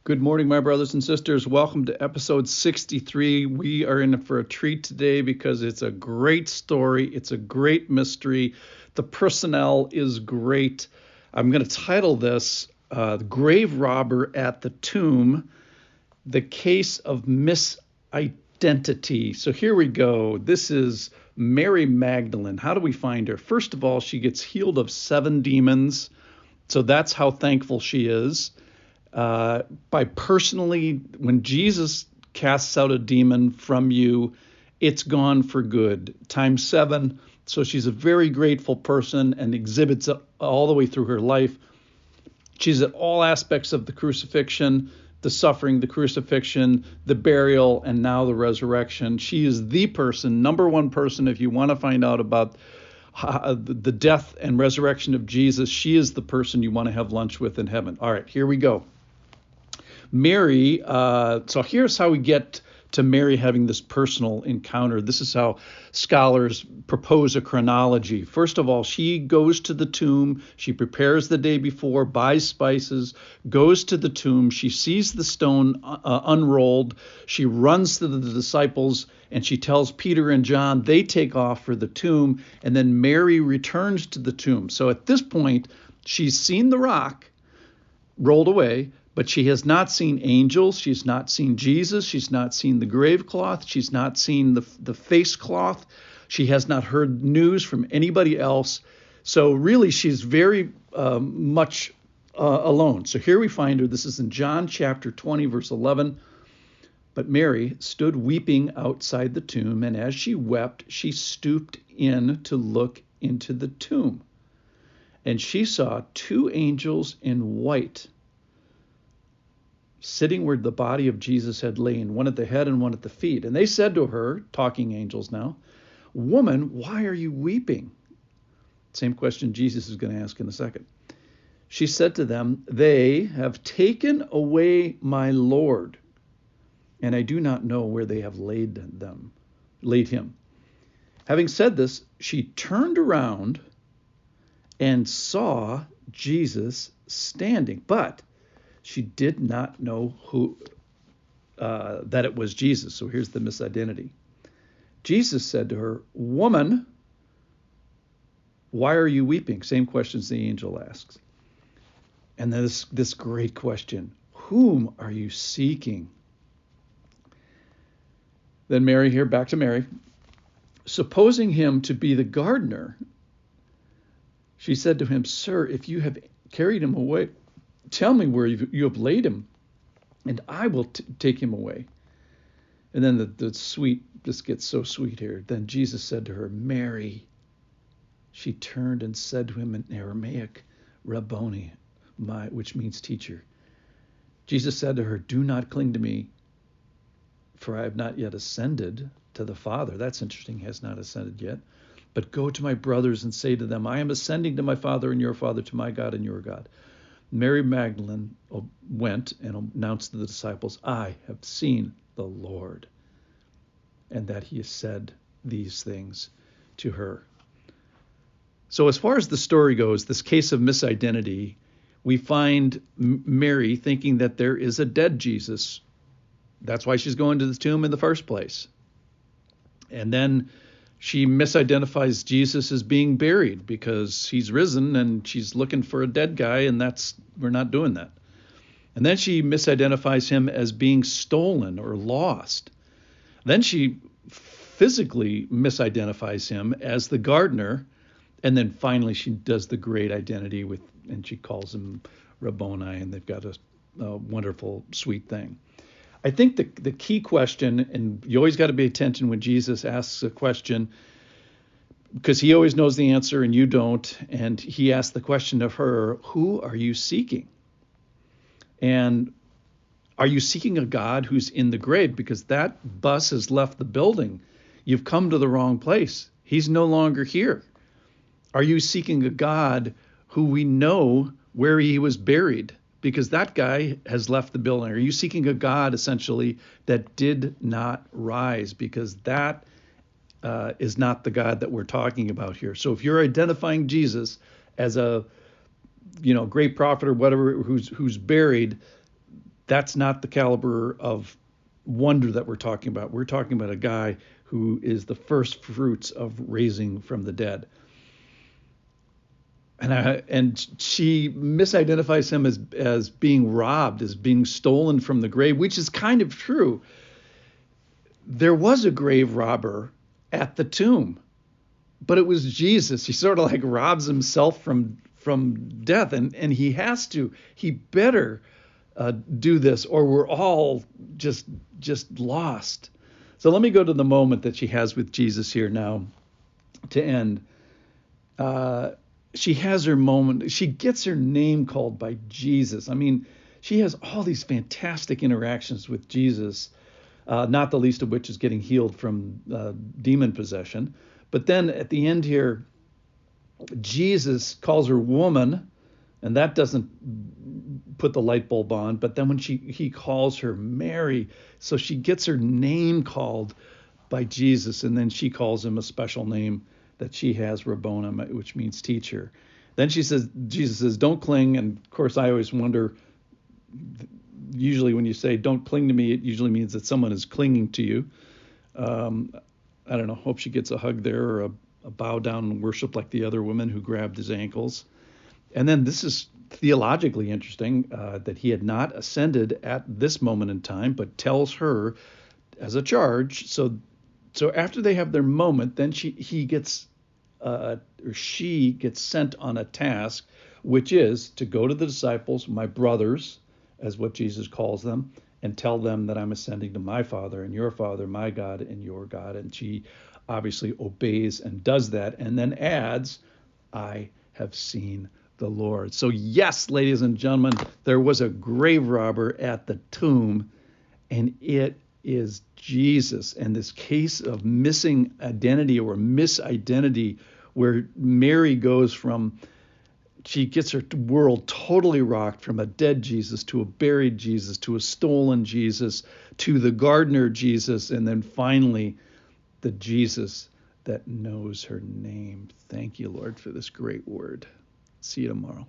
Good morning, my brothers and sisters. Welcome to episode 63. We are in for a treat today because it's a great story. It's a great mystery. The personnel is great. I'm going to title this The Grave Robber at the Tomb, The Case of Mis-Identity. So here we go. This is Mary Magdalene. How do we find her? First of all, she gets healed of 7 demons. So that's how thankful she is. When Jesus casts out a demon from you, it's gone for good, times 7. So she's a very grateful person and exhibits it all the way through her life. She's at all aspects of the crucifixion, the suffering, the crucifixion, the burial, and now the resurrection. She is the person, number one person, if you want to find out about the death and resurrection of Jesus. She is the person you want to have lunch with in heaven. All right, here we go. Mary, so here's how we get to Mary having this personal encounter. This is how scholars propose a chronology. First of all, she goes to the tomb. She prepares the day before, buys spices, goes to the tomb. She sees the stone unrolled. She runs to the disciples, and she tells Peter and John. They take off for the tomb, and then Mary returns to the tomb. So at this point, she's seen the rock rolled away, but she has not seen angels. She's not seen Jesus. She's not seen the grave cloth. She's not seen the face cloth. She has not heard news from anybody else. So really, she's very much alone. So here we find her. This is in John chapter 20, verse 11. But Mary stood weeping outside the tomb, and as she wept, she stooped in to look into the tomb. And she saw 2 angels in white, sitting where the body of Jesus had lain, one at the head and one at the feet. And they said to her, talking angels now, "Woman, why are you weeping?" Same question Jesus is going to ask in a second. She said to them, "They have taken away my Lord, and I do not know where they have laid him." Having said this, she turned around and saw Jesus standing, but she did not know that it was Jesus. So here's the misidentity. Jesus said to her, "Woman, why are you weeping?" Same questions the angel asks. And then this great question, "Whom are you seeking?" Then Mary, here back to Mary, supposing him to be the gardener, she said to him, "Sir, if you have carried him away, tell me where you have laid him, and I will take him away." And then this gets so sweet here. Then Jesus said to her, "Mary." She turned and said to him in Aramaic, "Rabboni," which means teacher. Jesus said to her, "Do not cling to me, for I have not yet ascended to the Father." That's interesting. He has not ascended yet. "But go to my brothers and say to them, I am ascending to my Father and your Father, to my God and your God." Mary Magdalene went and announced to the disciples, "I have seen the Lord," and that he has said these things to her. So as far as the story goes, this case of misidentity, we find Mary thinking that there is a dead Jesus. That's why she's going to the tomb in the first place. And then she misidentifies Jesus as being buried because he's risen, and she's looking for a dead guy, and we're not doing that. And then she misidentifies him as being stolen or lost. Then she physically misidentifies him as the gardener, and then finally she does the great identity and she calls him Rabboni, and they've got a wonderful, sweet thing. I think the key question, and you always got to pay attention when Jesus asks a question, because he always knows the answer and you don't. And he asked the question of her, "Who are you seeking?" And are you seeking a God who's in the grave? Because that bus has left the building. You've come to the wrong place. He's no longer here. Are you seeking a God who we know where he was buried? Because that guy has left the building. Are you seeking a God, essentially, that did not rise? Because that is not the God that we're talking about here. So if you're identifying Jesus as a great prophet or whatever who's buried, that's not the caliber of wonder that we're talking about. We're talking about a guy who is the first fruits of raising from the dead. And she misidentifies him as being robbed, as being stolen from the grave, which is kind of true. There was a grave robber at the tomb, but it was Jesus. He sort of like robs himself from death, and he better do this, or we're all just lost. So let me go to the moment that she has with Jesus here now to end. She has her moment. She gets her name called by Jesus. I mean, she has all these fantastic interactions with Jesus, not the least of which is getting healed from demon possession. But then at the end here, Jesus calls her woman, and that doesn't put the light bulb on. But then when he calls her Mary, so she gets her name called by Jesus, and then she calls him a special name that she has, Rabboni, which means teacher. Then Jesus says, don't cling. And of course, I always wonder, usually when you say don't cling to me, it usually means that someone is clinging to you. I don't know, hope she gets a hug there, or a bow down and worship like the other women who grabbed his ankles. And then this is theologically interesting, that he had not ascended at this moment in time, but tells her as a charge. So after they have their moment, then she gets sent on a task, which is to go to the disciples, my brothers, as what Jesus calls them, and tell them that I'm ascending to my Father and your Father, my God and your God. And she obviously obeys and does that, and then adds, I have seen the Lord. So yes, ladies and gentlemen, there was a grave robber at the tomb, and it is Jesus. And this case of missing identity or misidentity, where Mary goes from, she gets her world totally rocked from a dead Jesus to a buried Jesus to a stolen Jesus to the gardener Jesus, and then finally the Jesus that knows her name. Thank you, Lord, for this great word. See you tomorrow.